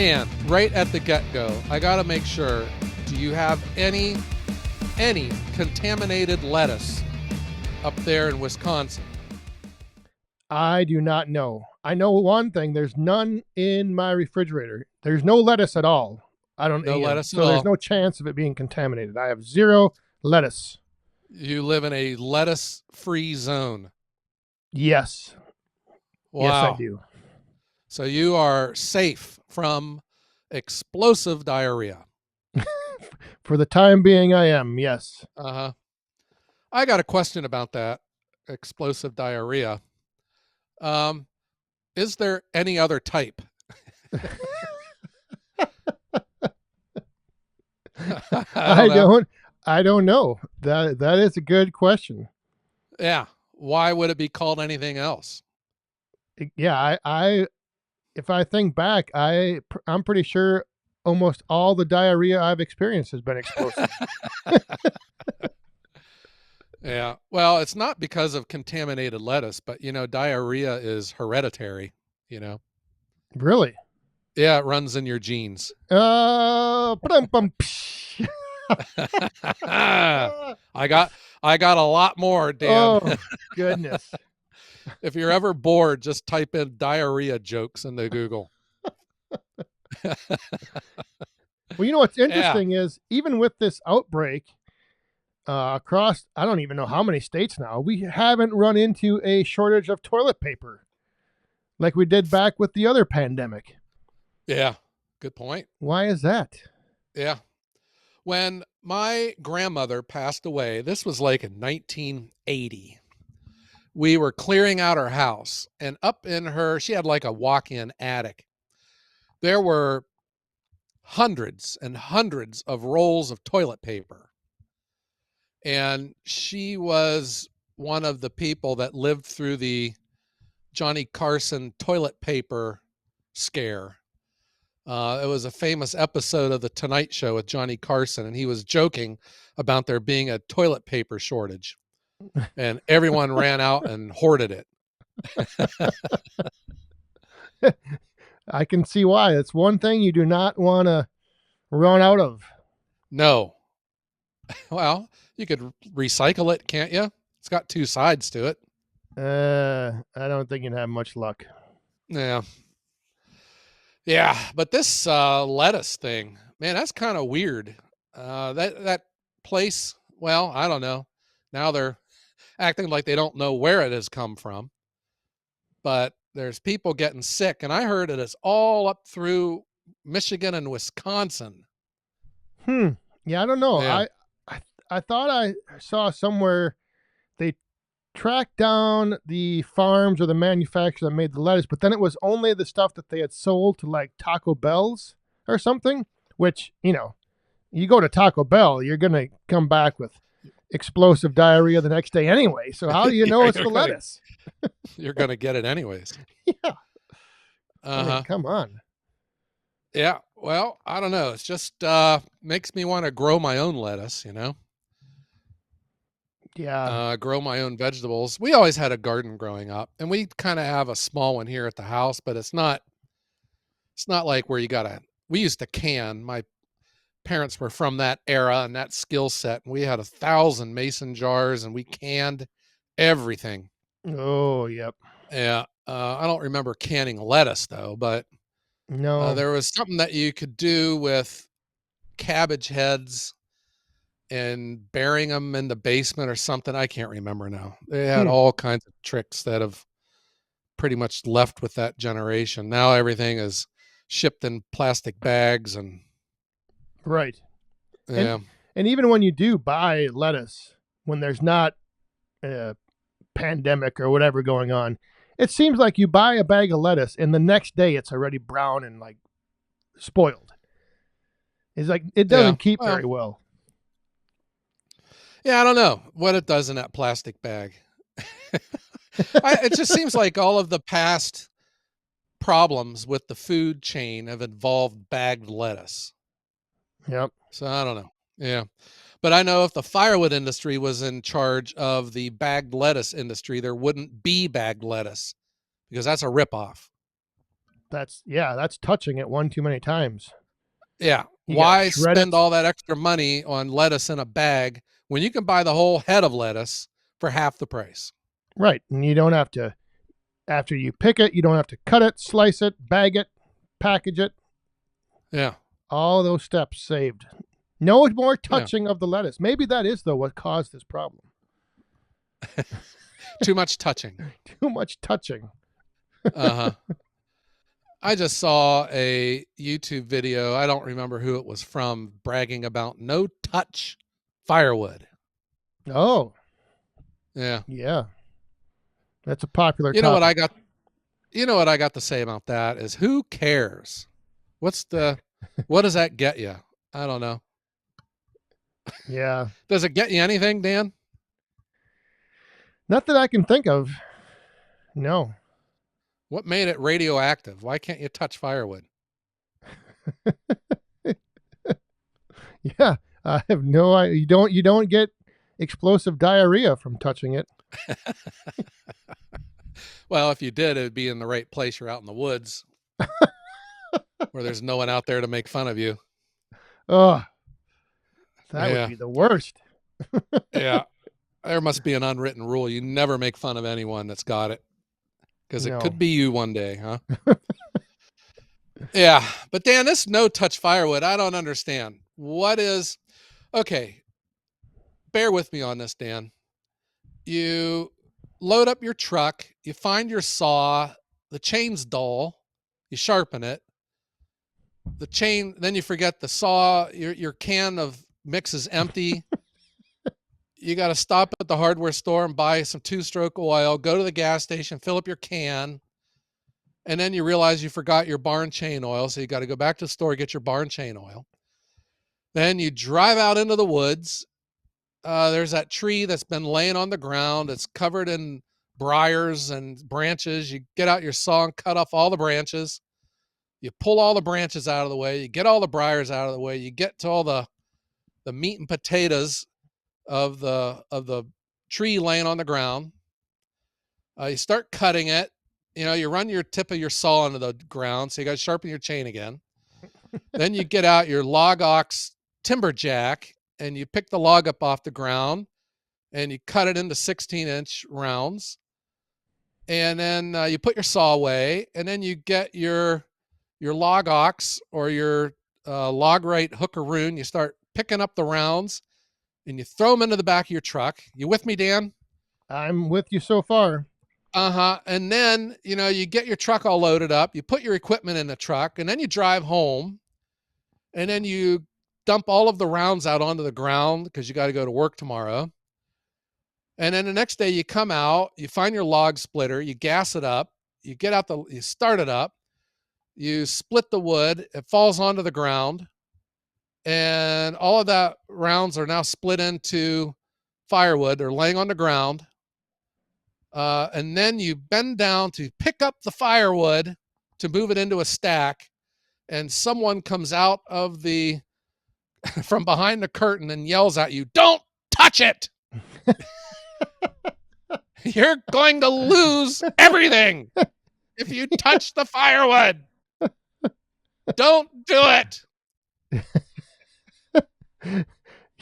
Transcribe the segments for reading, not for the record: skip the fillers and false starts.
Dan, right at the get-go, I got to make sure, do you have any contaminated lettuce up there in Wisconsin? I do not know. I know one thing. There's none in my refrigerator. There's no lettuce at all. I don't, No lettuce at so there's all? no chance of it being contaminated. I have zero lettuce. You live in a lettuce-free zone. Yes. Yes, I Wow. do. So you are safe from explosive diarrhea. For the time being, I am. Yes. Uh-huh. I got a question about that explosive diarrhea. Um, is there any other type? I don't I know. don't. I don't know. That is a good question. Yeah. Why would it be called anything else? Yeah. If I think back, I'm pretty sure almost all the diarrhea I've experienced has been explosive. Yeah. Well, it's not because of contaminated lettuce, but diarrhea is hereditary, you know. Really? Yeah, it runs in your genes. Ba-dum-bum. I got a lot more, Dan. Oh, goodness. If you're ever bored, just type in diarrhea jokes into Google. Well, you know what's Yeah. interesting is even with this outbreak across, I don't even know how many states now, we haven't run into a shortage of toilet paper like we did back with the other pandemic. Yeah. Good point. Why is that? Yeah. When my grandmother passed away, this was like in 1980. We were clearing out her house, and up in she had like a walk-in attic. There were hundreds and hundreds of rolls of toilet paper. And she was one of the people that lived through the Johnny Carson toilet paper scare. It was a famous episode of The Tonight Show with Johnny Carson, and he was joking about there being a toilet paper shortage, and everyone ran out and hoarded it. I can see why. It's one thing you do not want to run out of. No. Well, you could recycle it, can't you? It's got two sides to it. I don't think you'd have much luck. Yeah. Yeah, but this lettuce thing, man, that's kind of weird. That place, well, I don't know. Now they're acting like they don't know where it has come from, but there's people getting sick, and I heard it is all up through Michigan and Wisconsin. Yeah, I don't know. Yeah. I thought I saw somewhere they tracked down the farms or the manufacturer that made the lettuce, but then it was only the stuff that they had sold to like Taco Bell's or something, which, you go to Taco Bell, you're going to come back with explosive diarrhea the next day anyway. So how do you know Yeah, it's the lettuce? you're gonna get it anyways. Yeah. I mean, Uh-huh. come on. Yeah. Well, I don't know. It's just makes me want to grow my own lettuce, Yeah. grow my own vegetables. We always had a garden growing up, and we kind of have a small one here at the house, but it's not like where we used to can. My parents were from that era and that skill set, and we had 1,000 mason jars, and we canned everything. Oh, yep. Yeah. I don't remember canning lettuce though, but No. there was something that you could do with cabbage heads and burying them in the basement or something. I can't remember now. They had all kinds of tricks that have pretty much left with that generation. Now everything is shipped in plastic bags and Right. yeah. And even when you do buy lettuce, when there's not a pandemic or whatever going on, it seems like you buy a bag of lettuce and the next day it's already brown and like spoiled. It's like it Yeah. doesn't keep Well, very well. yeah, I don't know what it does in that plastic bag. It just seems like all of the past problems with the food chain have involved bagged lettuce. Yep. So I don't know. Yeah. But I know if the firewood industry was in charge of the bagged lettuce industry, there wouldn't be bagged lettuce because that's a ripoff. that's touching it one too many times. Yeah. You got to Why shred spend it. all that extra money on lettuce in a bag when you can buy the whole head of lettuce for half the price? Right. And you don't have to, after you pick it, you don't have to cut it, slice it, bag it, package it. Yeah. All those steps saved. No more Yeah. touching of the lettuce. Maybe that is, though, what caused this problem. Too much touching. Too much touching. Uh-huh. I just saw a YouTube video. I don't remember who it was from, bragging about no touch firewood. Oh, Yeah. yeah. That's a popular You know what I topic. got you know what I got to say about that is who cares? What does that get you? I don't know. Yeah. Does it get you anything, Dan? Not that I can think of. No. What made it radioactive? Why can't you touch firewood? Yeah. I have no idea. You don't get explosive diarrhea from touching it. Well, if you did, it'd be in the right place. You're out in the woods where there's no one out there to make fun of you. Oh, that would Yeah. be the worst. Yeah. There must be an unwritten rule. You never make fun of anyone that's got it because it No. could be you one day, huh? Yeah. But Dan, this no touch firewood, I don't understand. Okay, bear with me on this, Dan. You load up your truck, you find your saw, the chain's dull, you sharpen it. The chain, then you forget the saw, your can of mix is empty. You got to stop at the hardware store and buy some two-stroke oil, go to the gas station, fill up your can, and then you realize you forgot your barn chain oil, so you got to go back to the store, get your barn chain oil. Then you drive out into the woods. There's that tree that's been laying on the ground. It's covered in briars and branches. You get out your saw and cut off all the branches. You pull all the branches out of the way. You get all the briars out of the way. You get to all the meat and potatoes of the tree laying on the ground. You start cutting it. You run your tip of your saw into the ground, so you got to sharpen your chain again. Then you get out your log ox timber jack and you pick the log up off the ground and you cut it into 16-inch rounds. And then you put your saw away, and then you get your log ox or your log right hookaroon. You start picking up the rounds and you throw them into the back of your truck. You with me, Dan? I'm with you so far. Uh-huh. And then, you get your truck all loaded up, you put your equipment in the truck, and then you drive home, and then you dump all of the rounds out onto the ground because you got to go to work tomorrow. And then the next day you come out, you find your log splitter, you gas it up, you start it up, you split the wood, it falls onto the ground, and all of that rounds are now split into firewood. They're laying on the ground. And then you bend down to pick up the firewood to move it into a stack, and someone comes out of the from behind the curtain and yells at you, "Don't touch it! You're going to lose everything if you touch the firewood. Don't do it."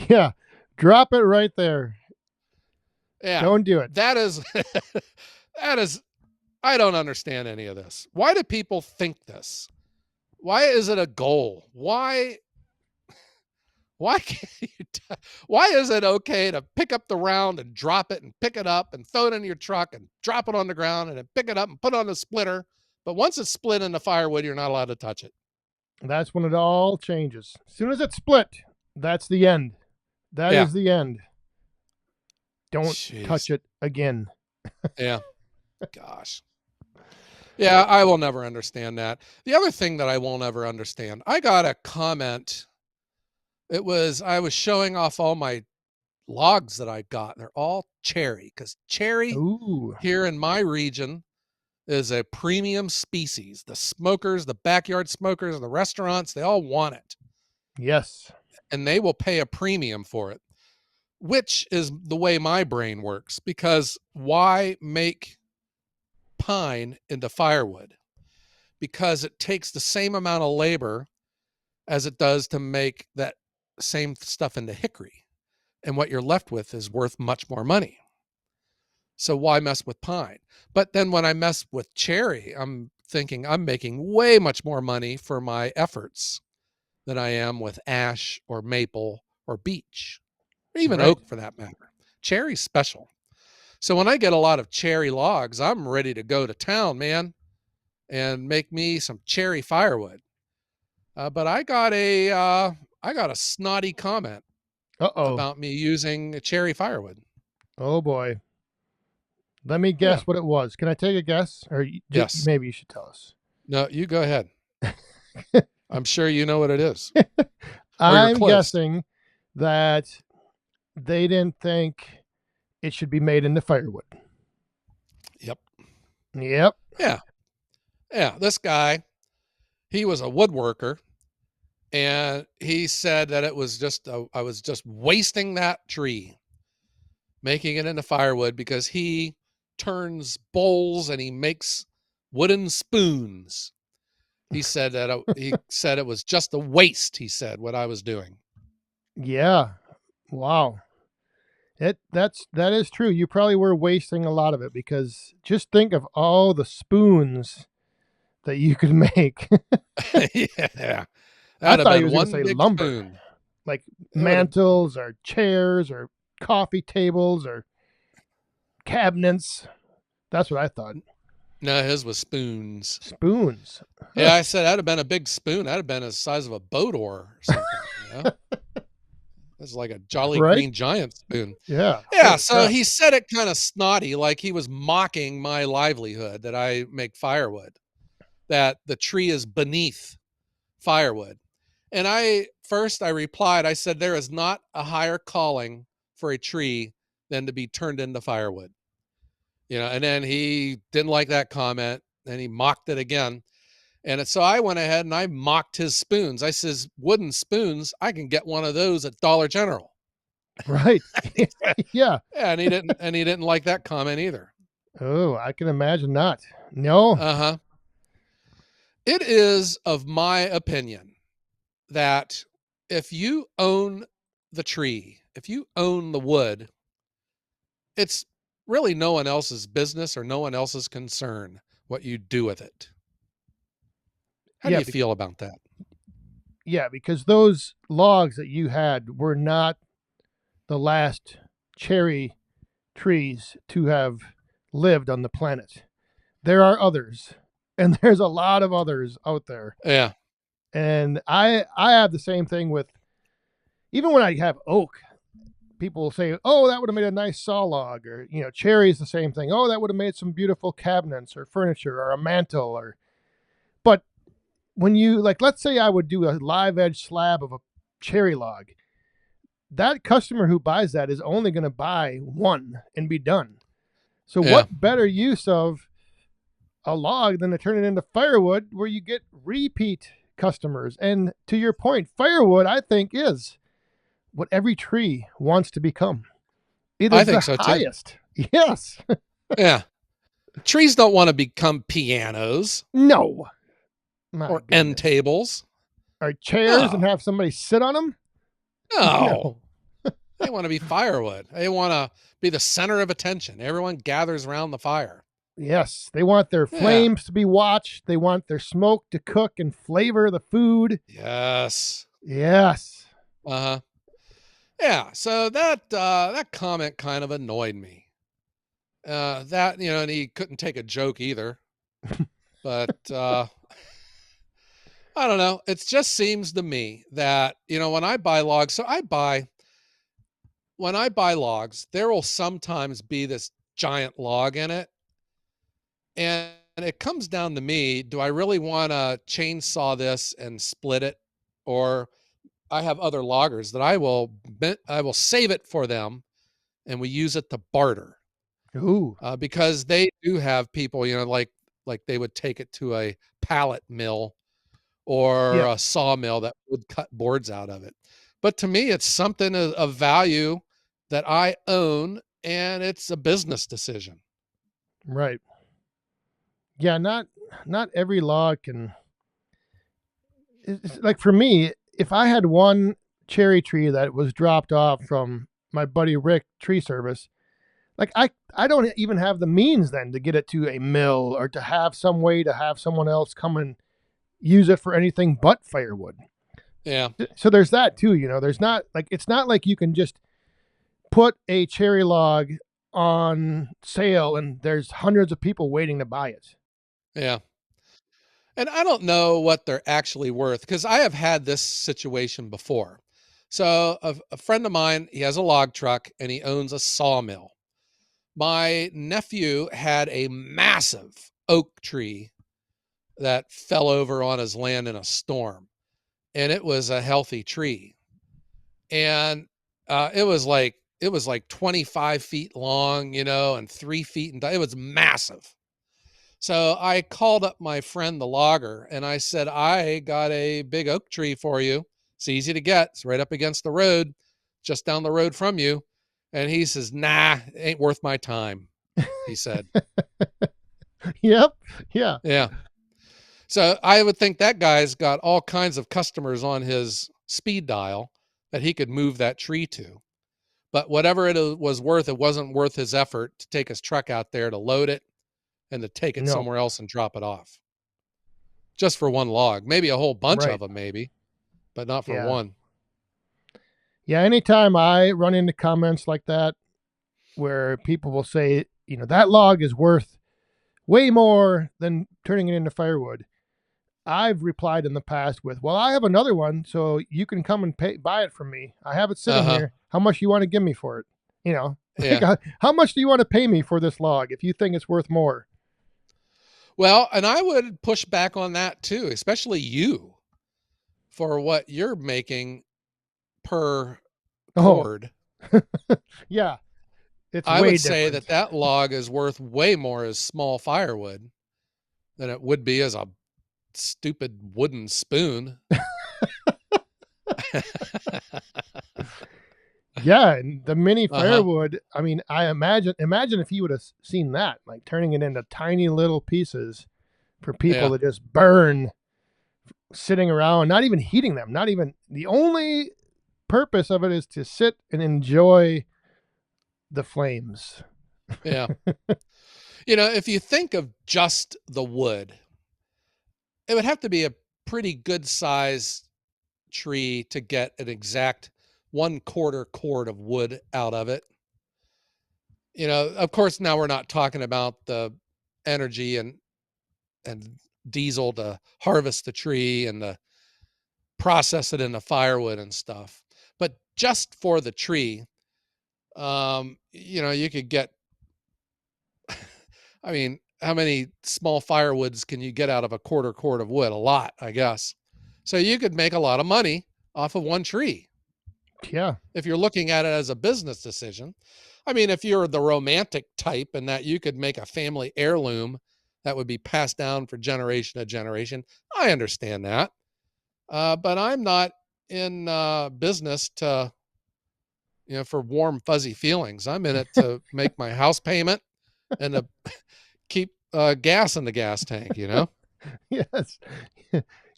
Yeah. Drop it right there. Yeah, Don't do it. that is that is. I don't understand any of this. Why do people think this? Why is it a goal? Why can't why is it okay to pick up the round and drop it and pick it up and throw it in your truck and drop it on the ground and then pick it up and put it on the splitter? But once it's split into firewood, you're not allowed to touch it. That's when it all changes. As soon as it's split, that's the end. That Yeah. is the end. Don't touch Jeez. it again. Yeah. Gosh. Yeah, I will never understand that. The other thing that I won't ever understand, I got a comment. I was showing off all my logs that I got. They're all cherry because cherry Ooh. here in my region is a premium species. The smokers, the backyard smokers, and the restaurants, they all want it. Yes. And they will pay a premium for it, which is the way my brain works. Because why make pine into firewood? because it takes the same amount of labor as it does to make that same stuff into hickory. And what you're left with is worth much more money. So why mess with pine? But then when I mess with cherry, I'm thinking I'm making way much more money for my efforts than I am with ash or maple or beech, or even Right. oak for that matter. Cherry's special. So when I get a lot of cherry logs, I'm ready to go to town, man, and make me some cherry firewood. But I got a snotty comment Uh-oh. about me using cherry firewood. Oh boy. Let me Yeah. guess what it was. Can I take a guess? Or Yes. maybe you should tell us. No, you go ahead. I'm sure you know what it is, or you're I'm close. guessing that they didn't think it should be made into firewood. Yep. Yep. Yeah. Yeah. This guy, he was a woodworker, and he said that it was I was just wasting that tree, making it into firewood because he turns bowls and he makes wooden spoons. He said it was just a waste. He said what I was doing. Yeah. Wow. That is true. You probably were wasting a lot of it because just think of all the spoons that you could make. Yeah, I that'd have thought he been was going to one say big lumber, spoon. like It would have. mantles or chairs or coffee tables or cabinets. That's what I thought. No, his was spoons. Spoons. Yeah, Huh. I said that'd have been a big spoon. That'd have been the size of a boat oar or something. It's like a Jolly Right? Green Giant spoon. Yeah. Yeah, Holy so crap. he said it kind of snotty, like he was mocking my livelihood that I make firewood, that the tree is beneath firewood. And I replied, I said, there is not a higher calling for a tree than to be turned into firewood. And then he didn't like that comment and he mocked it again. And so I went ahead and I mocked his spoons. I says, wooden spoons, I can get one of those at Dollar General. Right. Yeah. Yeah, and he didn't like that comment either. Oh, I can imagine not. No. Uh-huh. It is of my opinion that if you own the tree, if you own the wood, it's really no one else's business or no one else's concern what you do with it. How do Yeah. you feel about that? Yeah. Because those logs that you had were not the last cherry trees to have lived on the planet. There are others, and there's a lot of others out there. Yeah. And I have the same thing with even when I have oak. People will say, "Oh, that would have made a nice saw log," or cherry is the same thing. Oh, that would have made some beautiful cabinets or furniture or a mantle. Or but when you like, let's say I would do a live edge slab of a cherry log. That customer who buys that is only going to buy one and be done. So Yeah. what better use of a log than to turn it into firewood where you get repeat customers? And to your point, firewood, I think, is what every tree wants to become. It I is the think so too. highest. Yes. Yeah. Trees don't want to become pianos No. My or end goodness. tables. Or chairs and No. have somebody sit on them? No. No. They want to be firewood. They want to be the center of attention. Everyone gathers around the fire. Yes. They want their Yeah. flames to be watched. They want their smoke to cook and flavor the food. Yes. Yes. Uh-huh. Yeah. So that comment kind of annoyed me. And he couldn't take a joke either. But I don't know. It just seems to me that, when I buy logs, when I buy logs, there will sometimes be this giant log in it. And it comes down to me, do I really want to chainsaw this and split it? Or I have other loggers that I will save it for them and we use it to barter. Ooh. Because they do have people, like they would take it to a pallet mill or Yeah. a sawmill that would cut boards out of it. But to me, it's something of value that I own, and it's a business decision. Right. Yeah, not not every log can. It's like for me, if I had one cherry tree that was dropped off from my buddy Rick Tree Service, like I don't even have the means then to get it to a mill or to have some way to have someone else come and use it for anything but firewood. Yeah. So there's that too, you know. There's not like it's not like you can just put a cherry log on sale and there's hundreds of people waiting to buy it. Yeah. And I don't know what they're actually worth because I have had this situation before. So a friend of mine, he has a log truck and he owns a sawmill. My nephew had a massive oak tree that fell over on his land in a storm, and it was a healthy tree. And it was like 25 feet long, and 3 feet, and it was massive. So I called up my friend, the logger, and I said, I got a big oak tree for you. It's easy to get. It's right up against the road, just down the road from you. And he says, nah, it ain't worth my time, he said. Yep. Yeah. Yeah. So I would think that guy's got all kinds of customers on his speed dial that he could move that tree to. But whatever it was worth, it wasn't worth his effort to take his truck out there to load it and to take it No. somewhere else and drop it off. Just for one log, maybe a whole bunch of Right. them, maybe, but not for Yeah. one. Yeah. Anytime I run into comments like that where people will say, you know, that log is worth way more than turning it into firewood, I've replied in the past with, well, I have another one, so you can come and buy it from me. I have it Uh sitting huh. here. How much do you want to give me for it? You know, like, Yeah. how much do you want to pay me for this log if you think it's worth more? Well, and I would push back on that too, especially you for what you're making per Oh, cord. yeah, it's I way would say different. that that log is worth way more as small firewood than it would be as a stupid wooden spoon. Yeah, and the mini Uh-huh. firewood, I mean, I imagine if you would have seen that, like turning it into tiny little pieces for people Yeah. to just burn sitting around, not even heating them, not even the only purpose of it is to sit and enjoy the flames. Yeah. If you think of just the wood, it would have to be a pretty good size tree to get an exact 1/4 cord of wood out of it. Of course, now we're not talking about the energy and diesel to harvest the tree and to process it into firewood and stuff. But just for the tree, you could get, I mean, how many small firewoods can you get out of a quarter cord of wood? A lot, I guess. So you could make a lot of money off of one tree Yeah, if you're looking at it as a business decision. I mean, if you're the romantic type and that you could make a family heirloom that would be passed down for generation to generation, I understand that. But I'm not in business for warm, fuzzy feelings. I'm in it to make my house payment and to keep gas in the gas tank. yes.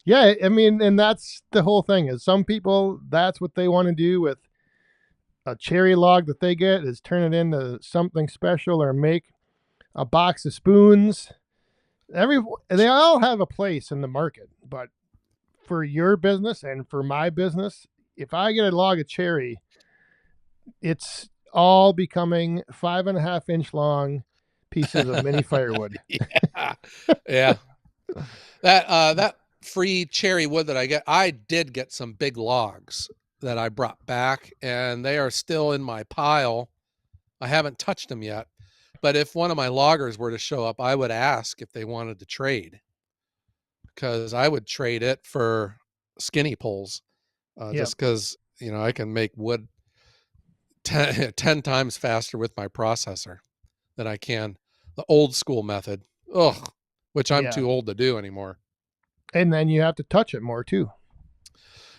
Yeah, I mean, and that's the whole thing is some people, that's what they want to do with a cherry log that they get is turn it into something special or make a box of spoons. They all have a place in the market, but for your business and for my business, if I get a log of cherry, it's all becoming 5.5 inch long pieces of mini firewood. Yeah. Yeah. That free cherry wood that I did get some big logs that I brought back, and they are still in my pile. I haven't touched them yet. But if one of my loggers were to show up, I would ask if they wanted to trade, because I would trade it for skinny poles, Yep. just because, I can make wood 10 times faster with my processor than I can the old school method. Ugh, which I'm Yeah. too old to do anymore. And then you have to touch it more too.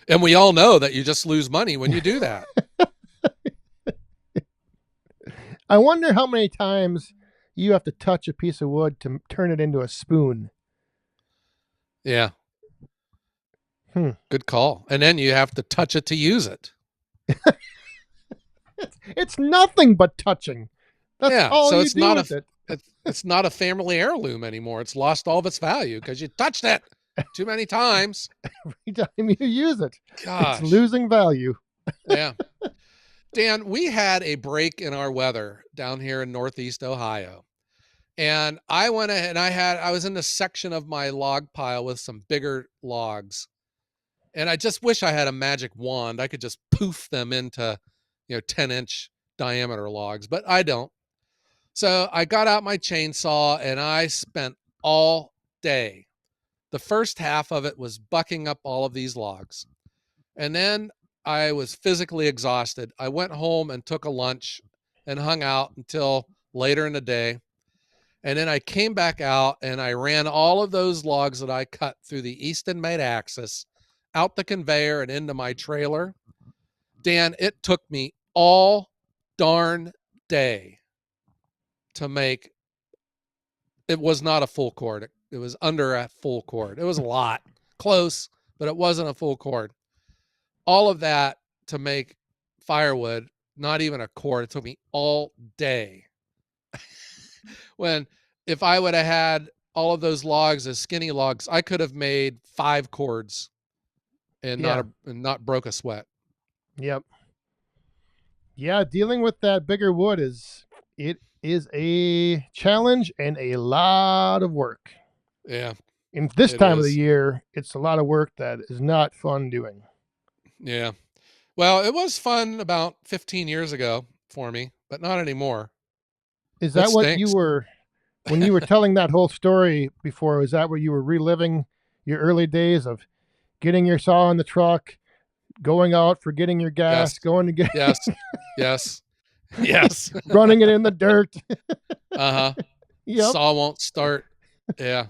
And we all know that you just lose money when you do that. I wonder how many times you have to touch a piece of wood to turn it into a spoon. Yeah. Hmm. Good call. And then you have to touch it to use it. It's nothing but touching. That's Yeah. all So you do with it. it's not a family heirloom anymore. It's lost all of its value because you touched it too many times. Every time you use it, it's Gosh. losing value. Yeah. Dan, we had a break in our weather down here in Northeast Ohio. And I went ahead and I was in the section of my log pile with some bigger logs. And I just wish I had a magic wand. I could just poof them into, 10-inch diameter logs, but I don't. So I got out my chainsaw and I spent all day. The first half of it was bucking up all of these logs. And then I was physically exhausted. I went home and took a lunch and hung out until later in the day. And then I came back out and I ran all of those logs that I cut through the Easton made axis out the conveyor and into my trailer. Dan, it took me all darn day to make. It was not a full cord. It was under a full cord. It was a lot. Close, but it wasn't a full cord. All of that to make firewood, not even a cord. It took me all day. When if I would have had all of those logs as skinny logs, I could have made 5 cords and Yeah. not broke a sweat. Yep. Yeah, dealing with that bigger wood is a challenge and a lot of work. Yeah, In this it time of the is. year, it's a lot of work that is not fun doing. Yeah. Well, it was fun about 15 years ago for me, but not anymore. Is It that what you stinks. were when you were telling that whole story before? Is that what you were reliving your early days of getting your saw in the truck, going out for getting your gas, Yes. going to get Yes. Yes. Yes. running it in the dirt? Uh-huh. Yep. Saw won't start. Yeah.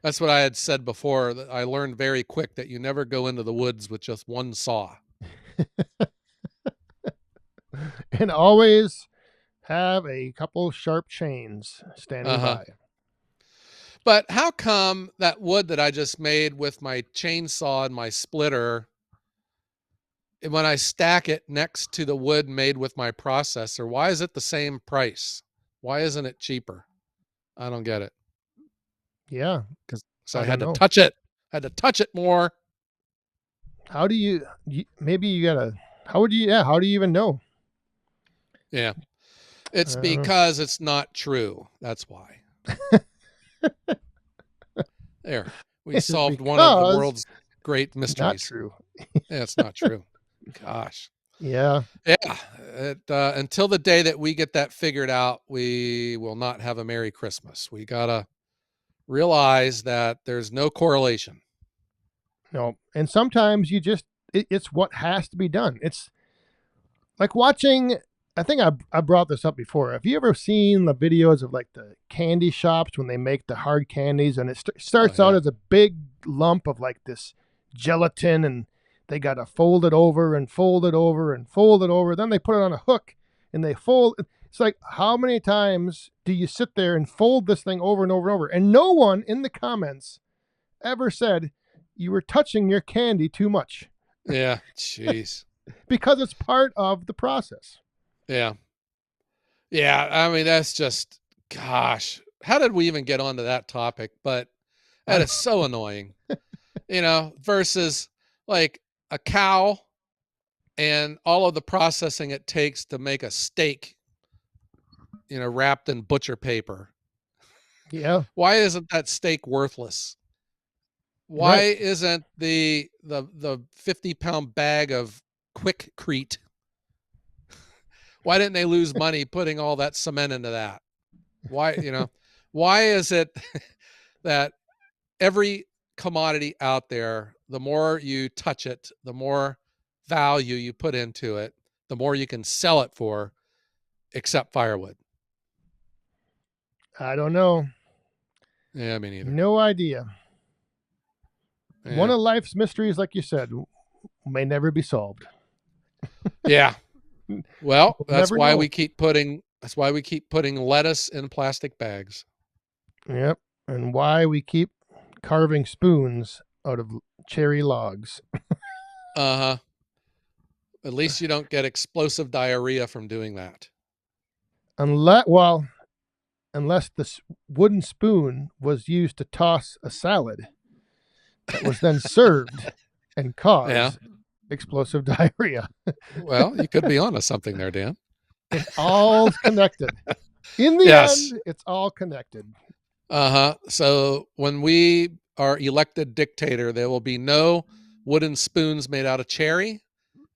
That's what I had said before. That I learned very quick that you never go into the woods with just one saw. And always have a couple sharp chains standing Uh-huh. by. But how come that wood that I just made with my chainsaw and my splitter, when I stack it next to the wood made with my processor, why is it the same price? Why isn't it cheaper? I don't get it. Yeah, Because I I don't had to know. touch it. Had to touch it more. How do maybe you gotta, how would you, yeah, how do you even know? Yeah. It's Uh, because it's not true. That's why. There. We it's solved one of the because world's great not mysteries. true. Yeah, it's not true. Gosh. Yeah, Yeah. Until the day that we get that figured out, we will not have a Merry Christmas. We got to realize that there's no correlation. no. And sometimes it's what has to be done. It's like watching. I think I brought this up before. Have you ever seen the videos of like the candy shops when they make the hard candies and it Oh, starts out yeah. as a big lump of like this gelatin and they got to fold it over and fold it over and fold it over. Then they put it on a hook and they fold. It's like, how many times do you sit there and fold this thing over and over and over? And no one in the comments ever said you were touching your candy too much Yeah. Jeez. because it's part of the process. Yeah. Yeah. I mean, that's just, gosh, how did we even get onto that topic? But I that don't, is so annoying, versus like a cow and all of the processing it takes to make a steak, wrapped in butcher paper. yeah, Why isn't that steak worthless? Why right. isn't the 50-pound bag of Quickcrete? Why didn't they lose money putting all that cement into that? Why is it that every commodity out there, the more you touch it, the more value you put into it, the more you can sell it for, except firewood? I don't know. Yeah, me neither. No idea. One Yeah. of life's mysteries, like you said, may never be solved. Yeah. Well, We'll never know. that's why we keep putting lettuce in plastic bags. Yep. And why we keep carving spoons out of cherry logs. Uh-huh. At least you don't get explosive diarrhea from doing that. Unless the wooden spoon was used to toss a salad that was then served and Yeah. caused explosive diarrhea. Well, you could be onto something there, Dan. It's all connected. In the Yes. end, it's all connected. Uh-huh. So when we are elected dictator, there will be no wooden spoons made out of cherry,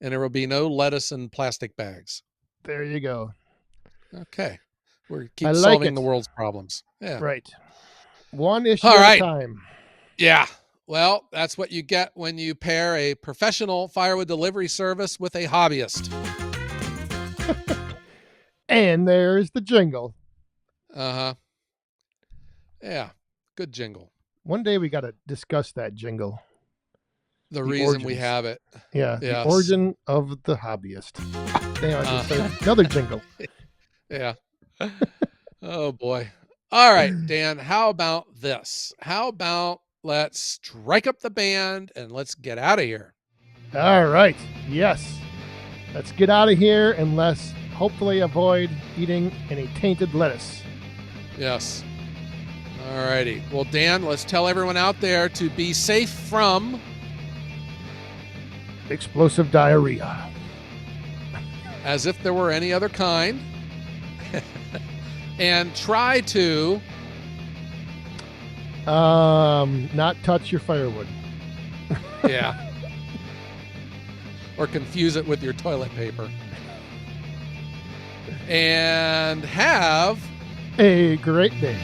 and there will be no lettuce in plastic bags. There you go. Okay. We I keep like solving it. the world's problems. Yeah. Right. One issue All at right. a time. Yeah. Well, that's what you get when you pair a professional firewood delivery service with a hobbyist. And there's the jingle. Uh-huh. Yeah. Good jingle. One day we got to discuss that jingle. The The reason we origins. have it. Yeah, the Yes. origin of the hobbyist. Damn, I just said another jingle. Yeah. Oh, boy. All right, Dan, how about this? How about let's strike up the band and let's get out of here? All right. Yes. Let's get out of here and let's hopefully avoid eating any tainted lettuce. Yes. All righty. Well, Dan, let's tell everyone out there to be safe from Explosive diarrhea. as if there were any other kind. And try to not touch your firewood. yeah. Or confuse it with your toilet paper. And have A great day.